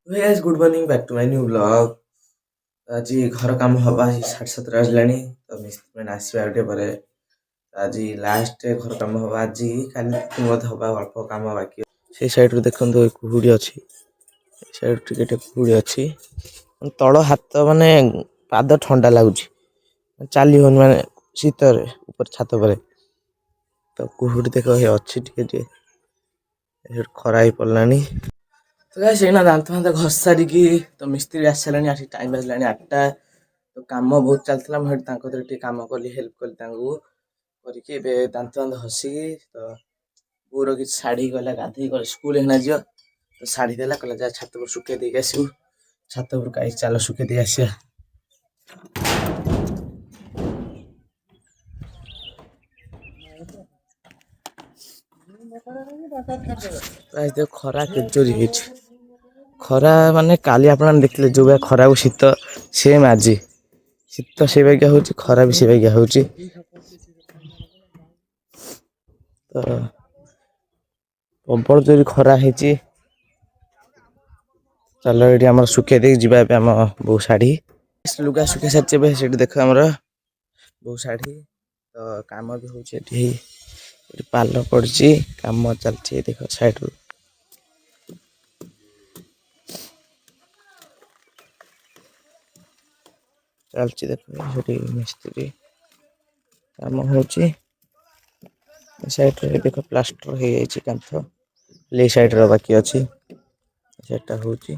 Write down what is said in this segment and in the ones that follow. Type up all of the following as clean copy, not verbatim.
Guys, good morning back to my new vlog. ଆଜି ଘର କାମ ହବା 7:30 ବାଜିଲାଣି ତ ମିସ୍ତ୍ରୀ ମାନେ ଆସିବା ଆଉ ଟିକେ ପରେ ଆଜି ଲାଷ୍ଟ ଘର କାମ ହବା ଆଜି କାଲି ମଧ୍ୟ ହବା ଅଳ୍ପ କାମ ବାକି ସେଇ ସାଇଡରୁ ଦେଖନ୍ତୁ କୁହୁଡ଼ି ଅଛି ଏ ସାଇଡ ଟିକେ ଟିକେ କୁହୁଡ଼ି ଅଛି ତଳ ହାତ ମାନେ ପାଦ ଥଣ୍ଡା ଲାଗୁଛି ଚାଲି ହଉନି ମାନେ ଶୀତରେ ଉପରେ ଛାତ ଉପରେ ତ କୁହୁଡ଼ି ଦେଖ ଅଛି ଟିକେ ଟିକେ ଖରା ହେଇ ପଡ଼ିଲାଣି। ତ ଗାଇସ୍ ଏଇନା ଦାନ୍ତ ଫାନ୍ତ ଘଷି ସାରିକି ତ ମିସ୍ତ୍ରୀ ଆସି ସାରିଲାଣି ଆସି ଟାଇମ୍ ବାଜିଲାଣି 8ଟା ତ କାମ ବହୁତ ଚାଲିଥିଲା ମୁଁ ତାଙ୍କ କତିରେ ଟିକେ କାମ କଲି ହେଲ୍ପ କଲି ତାଙ୍କୁ କରିକି ଏବେ ଦାନ୍ତ ଫାନ୍ତ ଘଷିକି ତ ପୁଅର କିଛି ଶାଢ଼ୀ ଗଲା ଗାଧେଇ ଗଲା ସ୍କୁଲ ଏଇନା ଯିବ ତ ଶାଢ଼ୀ ଦେଲା କହିଲା ଯା ଛାତ ଉପରେ ଶୁଖେଇ ଦେଇକି ଆସିବୁ ଛାତ ଉପରୁ ଗାଇସ୍ ଚାଲ ଶୁଖେଇ ଦେଇକି ଆସିବା। ଖରା କେଜୋରି ହେଇଛି ଖରା ମାନେ କାଲି ଆପଣ ଦେଖିଲେ ଯୋଉ ଭଳିଆ ଖରାକୁ ଶୀତ ସେମ୍ ଆଜି ଶୀତ ସେଇ ବାଗିଆ ହଉଛି ଖରା ବି ସେଇ ବାଗିଆ ହଉଛି ତ ପ୍ରବଳ ଜୋରେ ଖରା ହେଇଛି। ଚାଲ ଏଠି ଆମର ଶୁଖେଇ ଦେଇକି ଯିବା ଏବେ ଆମ ବୋଉ ଶାଢ଼ୀ ଲୁଗା ଶୁଖେଇ ସାରିଛି ଏବେ ସେଠି ଦେଖ ଆମର ବୋଉ ଶାଢ଼ୀ ତ କାମ ବି ହଉଛି ଏଠି ପାଲ ପଡ଼ିଛି କାମ ଚାଲିଛି ଦେଖ ସାଇଡରୁ ଚାଲିଛି ଦେଖ ସେଠି ମିସ୍ତ୍ରୀ କାମ ହଉଛି ସାଇଡରେ ଦେଖ ପ୍ଲାଷ୍ଟର ହେଇଯାଇଛି କାନ୍ଥ ଲେ ସାଇଡର ବାକି ଅଛି ସେଟା ହଉଛି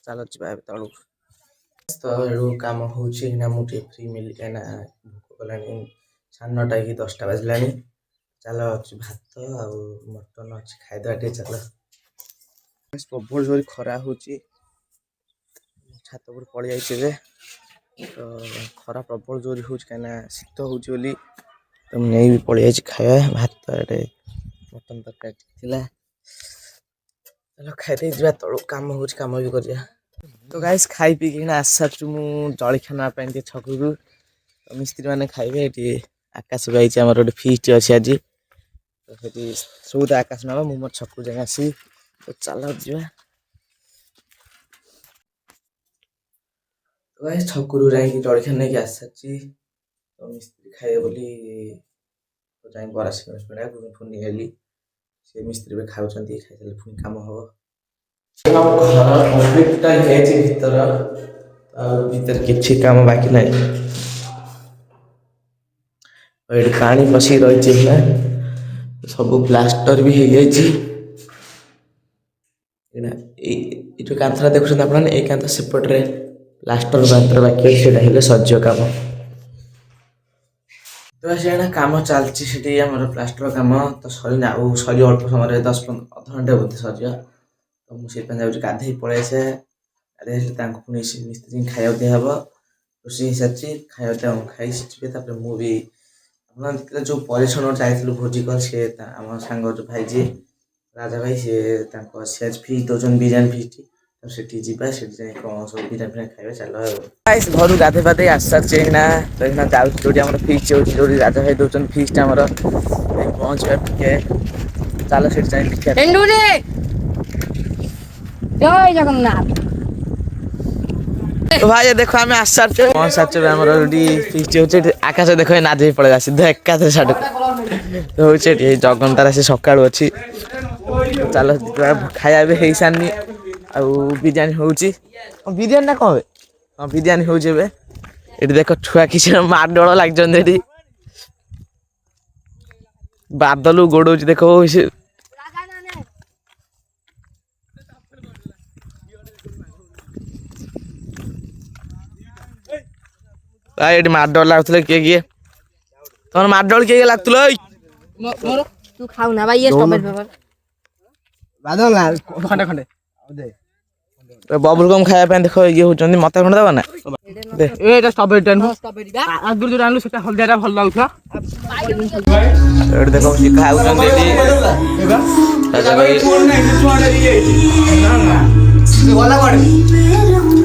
ଚାଲ ଯିବା ଏବେ ତଳକୁ ତ ଏଠୁ କାମ ହଉଛି ନା ମୁଁ ଟିକେ ଫ୍ରି ମିଳିଲି କାହିଁକିନା ଭୋକ କଲାଣି 9:30 କି 10ଟା ବାଜିଲାଣି ଚାଲ ଅଛି ଭାତ ଆଉ ମଟନ ଅଛି ଖାଇଦବା ଟିକେ ଚାଲ ପ୍ରବଳ ଜୋରେ ଖରା ହଉଛି ଛାତ ଉପରେ ପଳେଇ ଯାଇଛି ଏବେ ତ ଖରା ପ୍ରବଳ ଜୋରେ ହଉଛି କାହିଁକିନା ଶୀତ ହଉଛି ବୋଲି ତ ମୁଁ ନେଇବି ପଳେଇ ଯାଇଛି ଖାଇବା ଭାତ ଏଟେ ମଟନ ତରକାରୀ ଥିଲା ଚାଲ ଖାଇଦେଇ ଯିବା ତଳକୁ କାମ ହଉଛି କାମ ବି କରିବା ତ ଗାଇସ୍ ଖାଇ ପିଇକି ଆସିସାରିଛୁ ମୁଁ ଜଳଖିଆ ନେବା ପାଇଁ ଟିକେ ଛକକୁ ମିସ୍ତ୍ରୀ ମାନେ ଖାଇବେ ଏଠି ଆକାଶ ପାଇଛି ଆମର ଗୋଟେ ଫିଷ୍ଟ ଅଛି ଆଜି ତ ସେଠି ସଉଦା ଆକାଶ ନେବା ମୁଁ ମୋର ଛକକୁ ଯାଇ ଆସିବି ତ ଚାଲ ଯିବା ଗାଇସ୍ ଛକରୁ ଯାଇକି ଜଳଖିଆ ନେଇକି ଆସିସାରିଛି ତ ମିସ୍ତ୍ରୀ ଖାଇବେ ବୋଲି ଯାଇ ବରା ସିଙ୍ଗଡ଼ା ପୁଣି ନେଇଗଲି ସେ ମିସ୍ତ୍ରୀ ଏବେ ଖାଉଛନ୍ତି ଖାଇସାରିଲେ ପୁଣି କାମ ହବ ଘର କମ୍ପ୍ଲିଟଟା ହେଇଛି ଭିତର ଆଉ ଭିତରେ କିଛି କାମ ବାକି ନାହିଁ ଏଠି ପାଣି ପଶିକି ରହିଛି ନା ସବୁ ପ୍ଲାଷ୍ଟର ବି ହେଇଯାଇଛି ଏଇ ଯୋଉ କାନ୍ଥଟା ଦେଖୁଛନ୍ତି ଆପଣମାନେ ଏଇ କାନ୍ଥ ସେପଟରେ ପ୍ଲାଷ୍ଟର ମାତ୍ର ବାକି ଅଛି ସେଇଟା ହେଲେ ସରିଯିବ କାମ ତ ସେଇଟା କାମ ଚାଲିଛି ସେଠି ଆମର ପ୍ଲାଷ୍ଟର କାମ ତ ସରିଲା ଆଉ ସରିବ ଅଳ୍ପ ସମୟରେ 10-15 ଅଧଘଣ୍ଟେ ବୋଧେ ସରିଯିବ ତ ମୁଁ ସେଇଥିପାଇଁ ଯାଉଛି ଗାଧେଇ ପଳେଇ ଆସେ ଗାଧେଇ ଆସିଲେ ତାଙ୍କୁ ପୁଣି ମିସ୍ତ୍ରୀ ଖାଇବାକୁ ଦିଆହବ ରୋଷେଇ ହେଇସାରିଛି ଖାଇବାକୁ ଦିଆହବ ଖାଇସି ଯିବେ ତାପରେ ମୁଁ ବି ଆପଣ ଦେଖିଲେ ଯୋଉ ପରିଚ୍ଛନ୍ନ ଯାଇଥିଲୁ ଭୋଜି କଲ ସେ ଆମ ସାଙ୍ଗ ଯୋଉ ଭାଇ ଯିଏ ରାଜା ଭାଇ ସିଏ ତାଙ୍କ ସିଆଜ ଫିସ୍ ଦଉଛନ୍ତି ବିରିୟାନୀ ଫିଷ୍ଟ ତ ସେଠି ଯିବା ସେଠି ଯାଇ କ'ଣ ସବୁ ବିରିୟାନୀ ଖାଇବା ଚାଲ ଆଉ ଘରୁ ଗାଧେଇ ପାଧେଇ ଆସିସାରିଛି ଏଇନା ତ ଏଇନା ଯାଉଛି ଯୋଉଠି ଆମର ଫିଷ୍ଟ ହେଉଛି ଯୋଉଠି ରାଜା ଭାଇ ଦଉଛନ୍ତି ଫିଷ୍ଟ ଆମର ପହଞ୍ଚିବା ଟିକେ ଚାଲ ସେଠି ଯାଇ ଦେଖିବା ଜୟ ଜଗନ୍ନାଥ ଭାଇ ଦେଖ ଆମେ ଆସିସାରିଛୁ ପହଞ୍ଚିସାରିଛୁ ଆମର ଏଠି ଫିଷ୍ଟ ହେଉଛି ଏଠି ଆକାଶ ଦେଖ ନାଚି ପଳେଇବା ସିଧା ଏକାଥରେ ସାଡ଼କୁ ହଉଛି ଏଠି ଜଗନ୍ନାଥ ସେ ସକାଳୁ ଅଛି ଚାଲ ଖାଇବା ବି ହେଇସାରିନି ଆଉ ବିରିୟାନୀ ହଉଛି ବିରିୟାନୀ ନା କ'ଣ ହୁଏ ହଁ ବିରିୟାନୀ ହଉଛି ଏବେ ଏଠି ଦେଖ ଛୁଆ କିଛି ମାଡ଼ଗୋଳ ଲାଗିଛନ୍ତି ଏଠି ବାଦଲ ଗୋଡଉଛି ଦେଖ ସେ ଏଠି ମାଡ଼ଗୋଳ ଲାଗୁଥିଲେ କିଏ ତମର ମାଡ଼ଗୋଳ କିଏ ଲାଗୁଥିଲ ତୁ ଖାଉନା ଭାଇ ଖଣ୍ଡେ ବବୁଲ ଗମ୍ ଖାଇବା ପାଇଁ ଦେଖ ଇଏ ହଉଛନ୍ତି ମତେ ଖଣ୍ଡେ ଦବା ନା ଏଇଟା ଷ୍ଟ୍ରବେରୀଟା ଆଗରୁ ଯୋଉଟା ଆଣିଲୁ ସେଟା ହଳଦିଆଟା ଭଲ ଲାଗୁଥିଲା ଏଠି ଦେଖ ଖାଉଛନ୍ତି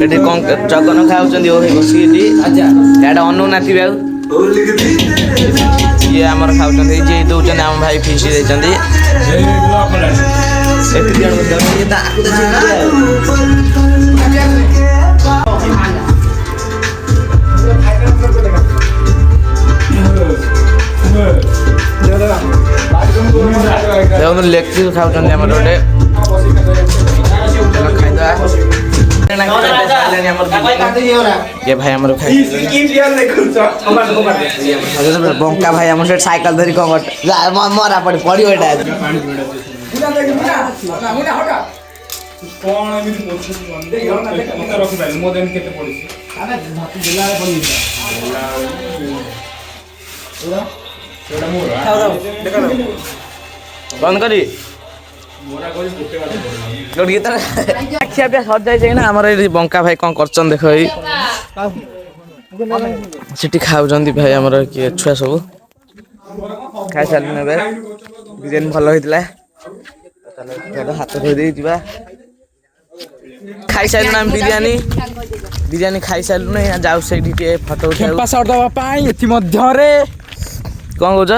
ଏଠି କଣ ଜଗନ ଖାଉଛନ୍ତି ବସିକି ଏଠି ଇଆଡେ ଅନଉନାଥିବେ ଆଉ ଇଏ ଆମର ଖାଉଛନ୍ତି ଯିଏ ଦଉଛନ୍ତି ଆମ ଭାଇ ଫିସ୍ ଦେଇଛନ୍ତି ଏଠି ଜଣ ଇଏ ତ ଆକୁ ତ ଦେଖନ୍ତୁ ଲେକ୍ଚର ଖାଉଛନ୍ତି ଆମର ଗୋଟେ ଖାଇଦବା ये भाई हमरो बंका भाई हमर साइकिल धरी कम मरा पड़ी पड़ी बेटा कोन एमिति मोछ मंदे मत रखि भाई मो देन केते पड़िसी अरे जिला रे बनी एटा मोरा बंद करी मोरा कोई कुटे बात पड़ला लोड गीत खिया पिया सज जाय ना हमर बंका भाई कोन करचन देखो ई सिटी खाउजंदी भाई हमर के छुआ सब खाइ साल नेबे बिरियानी भलो होइतला चलो हाथ धोई दे दिबा खाइ साल ना बिरियानी खाइ साल नै जाउ सेठी के फोटो उठाउ खेपा सर दवा पाई एथि मध्य रे कोन गोज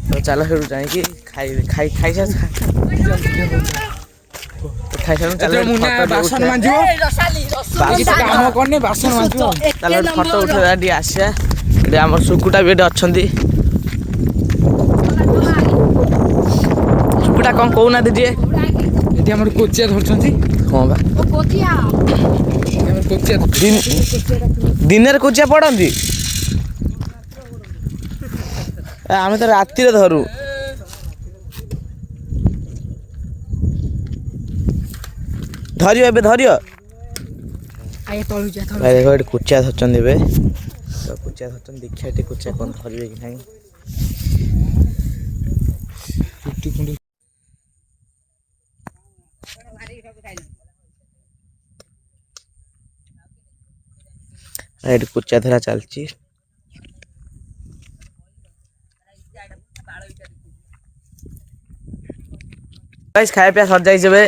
तो चलो हेरु जाई कि खाइ से खाइ से चलो मुना बासन मांजियो बाकी काम करने बासन मांजियो चलो फोटो उठा दी आसिया एडे हमर सुकुटा भी एडे अछंती सुकुटा कोन कोना दीदी एथि हमर कोचिया धरछंती हां बा कोचिया हमर कोचिया दिन रे कोचिया पडंती आमे तो राती रे धरू धरियो एबे धरियो आए तळु जा भाई देखो एटे कुचिया धरचन देबे तो कुचिया धरचन देखिया एटे कुचिया कोन धरिबे कि नाही टुटी कुंडी एटे कुचिया धरा चलची गाइस खाया पिया सर जाई जेबे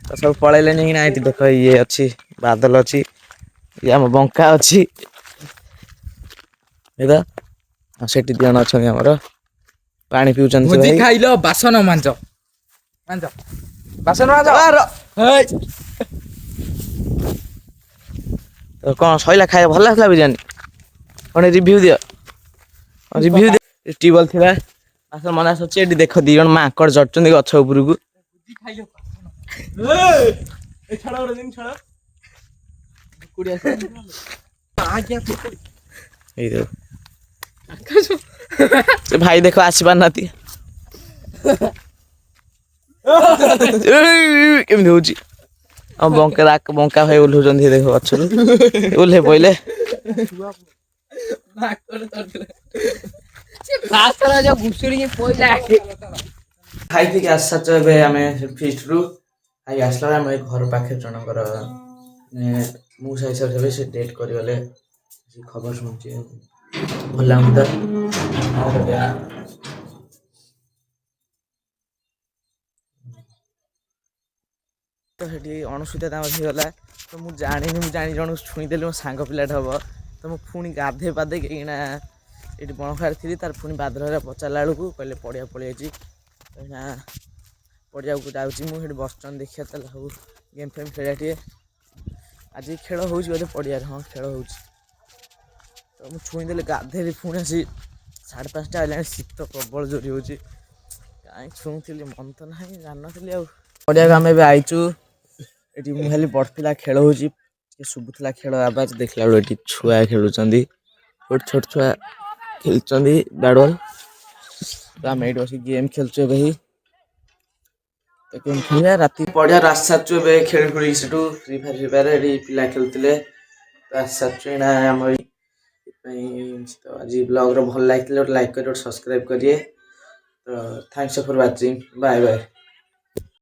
तो सब पळैले नहीं ना एटी देखो ये अछि बादल अछि ये हम बंका अछि एदा सेठी दियन अछन हमर पानी पिउचन से भोजी भाई खाइलो बासन मांजो बासन मांजो हेय तो कोन सइला खाए भल लागला बिरियानी कोन रिव्यू दियो रिव्यू दे टेबल थिला आसर मना सचे एटी देखो दी जण माकड़ जटचंदी गछ उपरकू खाइलो ए छड़ा रे दिन छड़ा कुड़िया आ गया ए दो से भाई देखो आसीबार नाती केम होची हम बंका भाई उल्हु जंदी देखो अच्छो उल्हे पहिले बासन जो घुसुड़ी पइला खाई थी के आसा चबे हमें फीस्ट रु आई आसला हम घर पाखे जनकर मु साइ सब से डेट करी गले खबर सुनची भला हुंदा तो हेटी अणुसुता दाम हो गला तो मु जानी जण छुई देले मो सांग पिलाट हबो तो मु पुणी गाधे पादे किना एटी बणखार थी तार पुणी बादरा पचाला बेलू कहले पड़िया पड़े जी पड़िया को जाऊँगी मुझे बसस्टाण देखिए सब गेम फेम खेलिया आज खेल हो पड़िया हाँ खेल हो तो मुझे छुईदे गाधे पुणी आसी 5:30 आइला शीत प्रबल जोरी हो कहीं छुँली मन तो ना जान नी पड़िया को आम आईचु ये मुझे बढ़ला खेल हो शुभुला खेल आवाज देखला बेलू ये छुआ खेलुं छोट छोट छुआ खेल बैट बॉल तो आम ये बस गेम खेलचु भाई तो गेम खेलिया राति पड़िया आस सारू ए खेल खुड़ी से फ्री फायर पिला खेलुले तो आस सारू ना आम तो आज ब्लॉग भल लगे लाइक करें सब्सक्राइब करिए तो thanks for watching bye bye.